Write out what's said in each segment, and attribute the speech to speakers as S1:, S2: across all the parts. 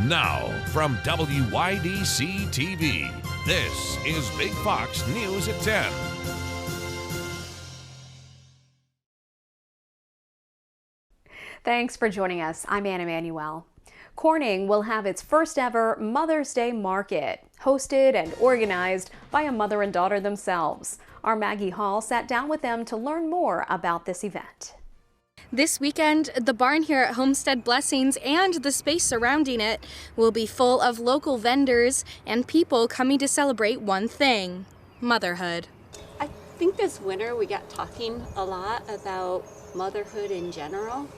S1: Now, from WYDC TV, this is Big Fox News at 10.
S2: Thanks for joining us. I'm Anna Manuel. Corning will have its first ever Mother's Day market, hosted and organized by a mother and daughter themselves. Our Maggie Hall sat down with them to learn more about this event.
S3: This weekend, the barn here at Homestead Blessings and the space surrounding it will be full of local vendors and people coming to celebrate one thing: motherhood.
S4: I think this winter we got talking a lot about motherhood in general.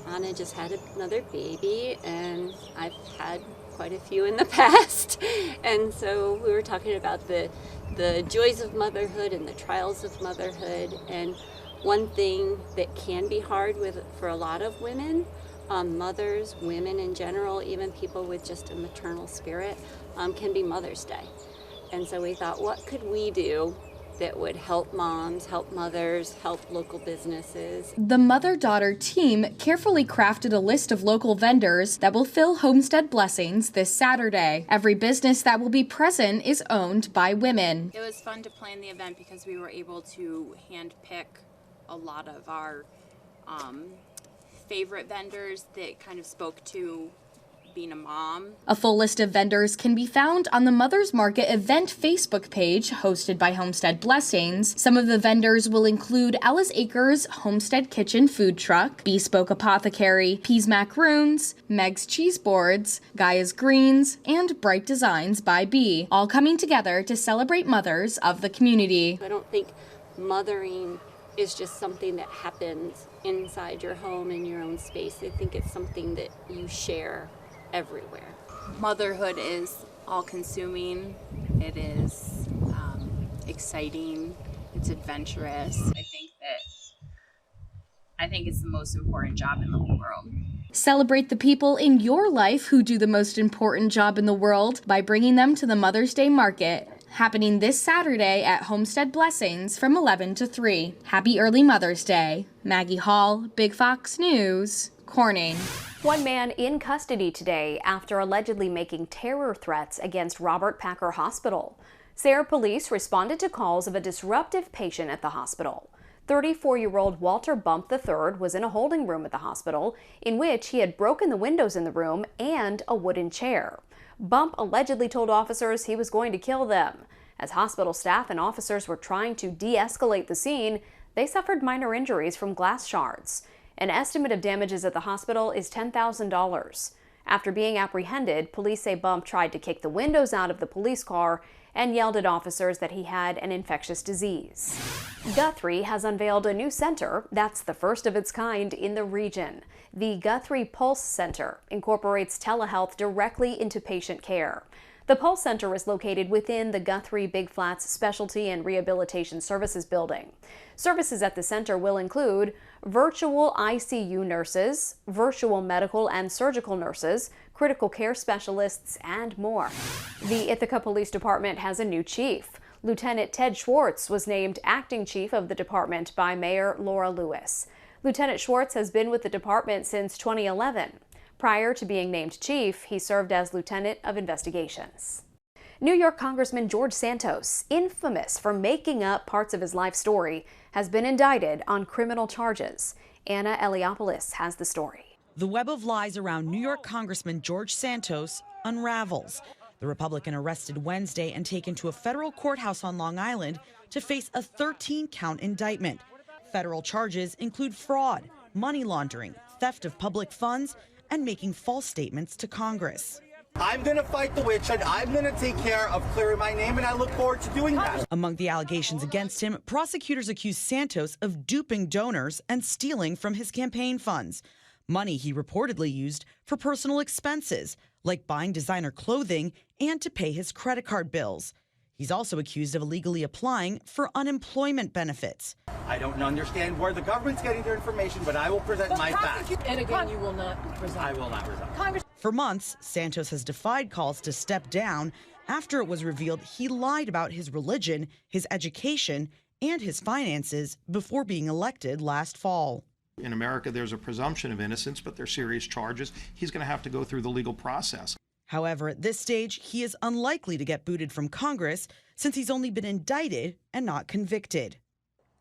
S4: Anna just had another baby, and I've had quite a few in the past. And so we were talking about the joys of motherhood and the trials of motherhood. And one thing that can be hard for a lot of women, mothers, women in general, even people with just a maternal spirit, can be Mother's Day. And so we thought, what could we do that would help moms, help mothers, help local businesses?
S3: The mother-daughter team carefully crafted a list of local vendors that will fill Homestead Blessings this Saturday. Every business that will be present is owned by women.
S5: It was fun to plan the event because we were able to handpick a lot of our favorite vendors that kind of spoke to being a mom.
S3: A full list of vendors can be found on the Mother's Market event Facebook page hosted by Homestead Blessings. Some of the vendors will include Ella's Acres Homestead Kitchen Food Truck, Bespoke Apothecary, Peas Macaroons, Meg's Cheese Boards, Gaia's Greens, and Bright Designs by Bee, all coming together to celebrate mothers of the community.
S4: I don't think mothering is just something that happens inside your home in your own space. I think it's something that you share everywhere.
S5: Motherhood is all-consuming. It is exciting. It's adventurous. I think it's the most important job in the whole world.
S3: Celebrate the people in your life who do the most important job in the world by bringing them to the Mother's Day Market, happening this Saturday at Homestead Blessings from 11 to 3. Happy early Mother's Day. Maggie Hall, Big Fox News, Corning.
S2: One man in custody today after allegedly making terror threats against Robert Packer Hospital. Sayre police responded to calls of a disruptive patient at the hospital. 34-year-old Walter Bump III was in a holding room at the hospital in which he had broken the windows in the room and a wooden chair. Bump allegedly told officers he was going to kill them. As hospital staff and officers were trying to de-escalate the scene, they suffered minor injuries from glass shards. An estimate of damages at the hospital is $10,000. After being apprehended, police say Bump tried to kick the windows out of the police car and yelled at officers that he had an infectious disease. Guthrie has unveiled a new center that's the first of its kind in the region. The Guthrie Pulse Center incorporates telehealth directly into patient care. The Pulse Center is located within the Guthrie Big Flats Specialty and Rehabilitation Services building. Services at the center will include virtual ICU nurses, virtual medical and surgical nurses, critical care specialists, and more. The Ithaca Police Department has a new chief. Lieutenant Ted Schwartz was named acting chief of the department by Mayor Laura Lewis. Lieutenant Schwartz has been with the department since 2011. Prior to being named chief, he served as lieutenant of investigations. New York Congressman George Santos, infamous for making up parts of his life story, has been indicted on criminal charges. Anna Eliopoulos has the story.
S6: The web of lies around New York Congressman George Santos unravels. The Republican arrested Wednesday and taken to a federal courthouse on Long Island to face a 13-count indictment. Federal charges include fraud, money laundering, theft of public funds, and making false statements to Congress.
S7: I'm going to fight the witch hunt. I'm going to take care of clearing my name, and I look forward to doing that.
S6: Among the allegations against him, prosecutors accuse Santos of duping donors and stealing from his campaign funds. Money he reportedly used for personal expenses, like buying designer clothing and to pay his credit card bills. He's also accused of illegally applying for unemployment benefits.
S7: I don't understand where the government's getting their information, but I will present my facts.
S8: And again, you will not resign.
S7: I will not resign.
S6: For months, Santos has defied calls to step down after it was revealed he lied about his religion, his education, and his finances before being elected last fall.
S9: In America, there's a presumption of innocence, but there's serious charges. He's going to have to go through the legal process.
S6: However, at this stage, he is unlikely to get booted from Congress since he's only been indicted and not convicted.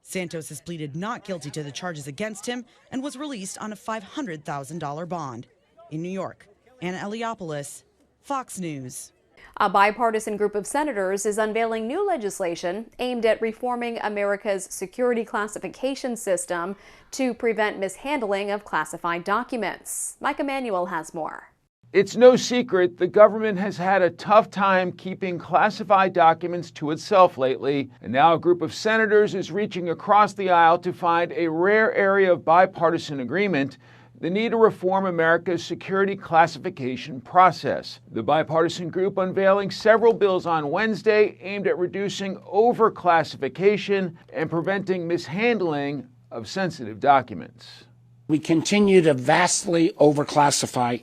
S6: Santos has pleaded not guilty to the charges against him and was released on a $500,000 bond. In New York, Anna Eliopoulos, Fox News.
S2: A bipartisan group of senators is unveiling new legislation aimed at reforming America's security classification system to prevent mishandling of classified documents. Mike Emanuel has more.
S10: It's no secret the government has had a tough time keeping classified documents to itself lately, and now a group of senators is reaching across the aisle to find a rare area of bipartisan agreement: the need to reform America's security classification process. The bipartisan group unveiling several bills on Wednesday aimed at reducing overclassification and preventing mishandling of sensitive documents.
S11: We continue to vastly overclassify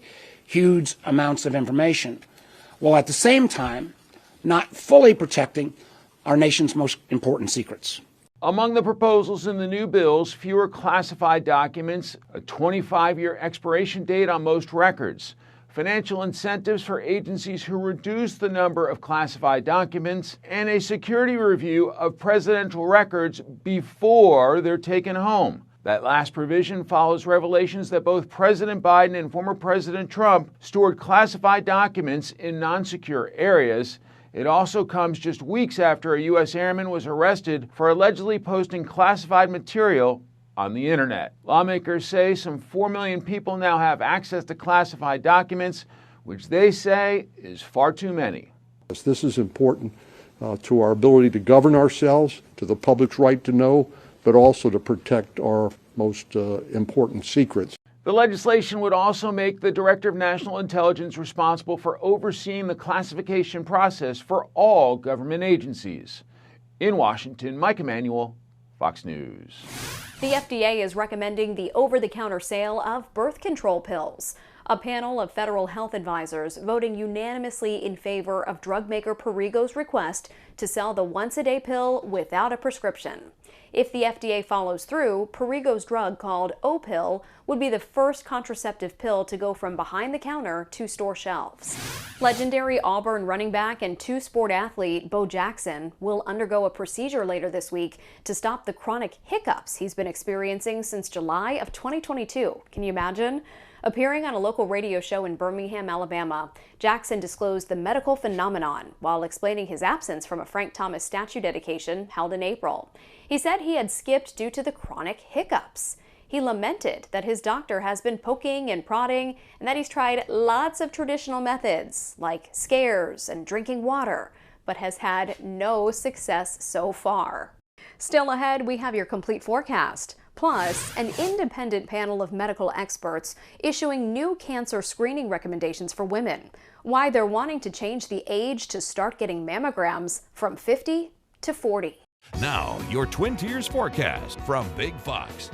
S11: huge amounts of information, while at the same time not fully protecting our nation's most important secrets.
S10: Among the proposals in the new bills, fewer classified documents, a 25-year expiration date on most records, financial incentives for agencies who reduce the number of classified documents, and a security review of presidential records before they're taken home. That last provision follows revelations that both President Biden and former President Trump stored classified documents in non-secure areas. It also comes just weeks after a U.S. airman was arrested for allegedly posting classified material on the internet. Lawmakers say some 4 million people now have access to classified documents, which they say is far too many.
S12: This is important to our ability to govern ourselves, to the public's right to know, but also to protect our most important secrets.
S10: The legislation would also make the Director of National Intelligence responsible for overseeing the classification process for all government agencies. In Washington, Mike Emanuel, Fox News.
S2: The FDA is recommending the over-the-counter sale of birth control pills. A panel of federal health advisors voting unanimously in favor of drug maker Perrigo's request to sell the once-a-day pill without a prescription. If the FDA follows through, Perrigo's drug called Opill would be the first contraceptive pill to go from behind the counter to store shelves. Legendary Auburn running back and two-sport athlete Bo Jackson will undergo a procedure later this week to stop the chronic hiccups he's been experiencing since July of 2022. Can you imagine? Appearing on a local radio show in Birmingham, Alabama, Jackson disclosed the medical phenomenon while explaining his absence from a Frank Thomas statue dedication held in April. He said he had skipped due to the chronic hiccups. He lamented that his doctor has been poking and prodding and that he's tried lots of traditional methods like scares and drinking water, but has had no success so far. Still ahead, we have your complete forecast. Plus, an independent panel of medical experts issuing new cancer screening recommendations for women. Why they're wanting to change the age to start getting mammograms from 50 to 40.
S1: Now, your Twin Tiers forecast from Big Fox.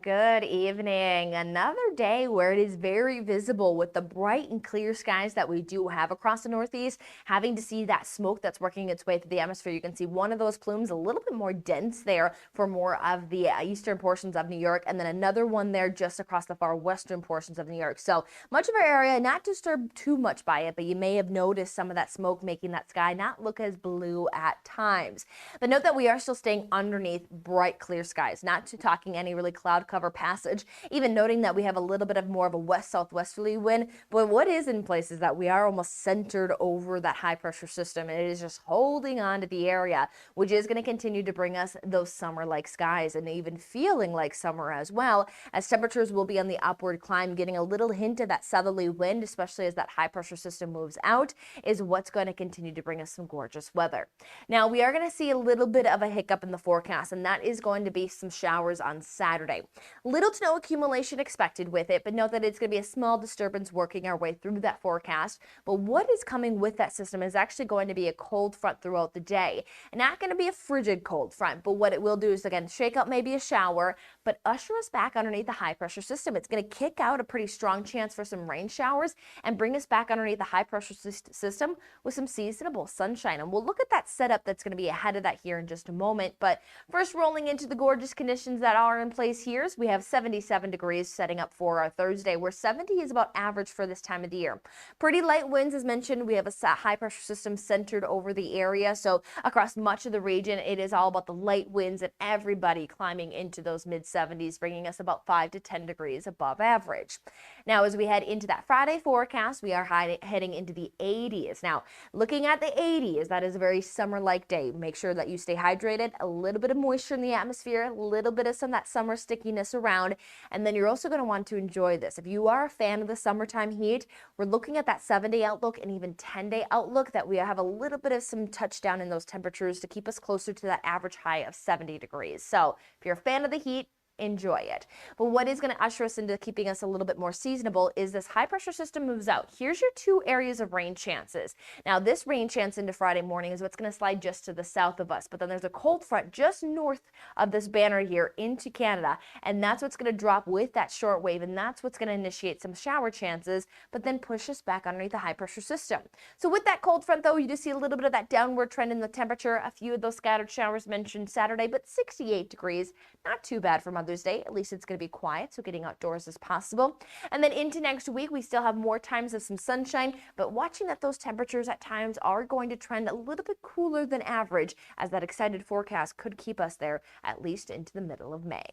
S13: Good evening. Another day where it is very visible with the bright and clear skies that we do have across the Northeast. Having to see that smoke that's working its way through the atmosphere, you can see one of those plumes a little bit more dense there for more of the eastern portions of New York, and then another one there just across the far western portions of New York. So much of our area not disturbed too much by it, but you may have noticed some of that smoke making that sky not look as blue at times. But note that we are still staying underneath bright clear skies, not talking any really cloud cover passage, even noting that we have a little bit of more of a west-southwesterly wind. But what is in place is that we are almost centered over that high pressure system, and it is just holding on to the area, which is going to continue to bring us those summer-like skies and even feeling like summer as well, as temperatures will be on the upward climb. Getting a little hint of that southerly wind, especially as that high pressure system moves out, is what's going to continue to bring us some gorgeous weather. Now, we are going to see a little bit of a hiccup in the forecast, and that is going to be some showers on Saturday. Little to no accumulation expected with it, but note that it's going to be a small disturbance working our way through that forecast. But what is coming with that system is actually going to be a cold front throughout the day. And not going to be a frigid cold front, but what it will do is, again, shake up maybe a shower, but usher us back underneath the high pressure system. It's going to kick out a pretty strong chance for some rain showers and bring us back underneath the high pressure system with some seasonable sunshine. And we'll look at that setup that's going to be ahead of that here in just a moment. But first, rolling into the gorgeous conditions that are in place here, we have 77 degrees setting up for our Thursday, where 70 is about average for this time of the year. Pretty light winds, as mentioned. We have a high pressure system centered over the area. So across much of the region, it is all about the light winds and everybody climbing into those mid 70s, bringing us about 5 to 10 degrees above average. Now, as we head into that Friday forecast, we are heading into the 80s. Now, looking at the 80s, that is a very summer-like day. Make sure that you stay hydrated, a little bit of moisture in the atmosphere, a little bit of some of that summer stickiness around, and then you're also going to want to enjoy this. If you are a fan of the summertime heat, we're looking at that 7-day outlook and even 10-day outlook that we have a little bit of some touchdown in those temperatures to keep us closer to that average high of 70 degrees. So if you're a fan of the heat, enjoy it. But what is going to usher us into keeping us a little bit more seasonable is this high pressure system moves out. Here's your 2 areas of rain chances. Now, this rain chance into Friday morning is what's going to slide just to the south of us, but then there's a cold front just north of this banner here into Canada, and that's what's going to drop with that short wave, and that's what's going to initiate some shower chances, but then push us back underneath the high pressure system. So with that cold front, though, you just see a little bit of that downward trend in the temperature. A few of those scattered showers mentioned Saturday, but 68 degrees, not too bad for Mother's Day. At least it's going to be quiet, so getting outdoors is possible. And then into next week, we still have more times of some sunshine, but watching that those temperatures at times are going to trend a little bit cooler than average, as that extended forecast could keep us there at least into the middle of May.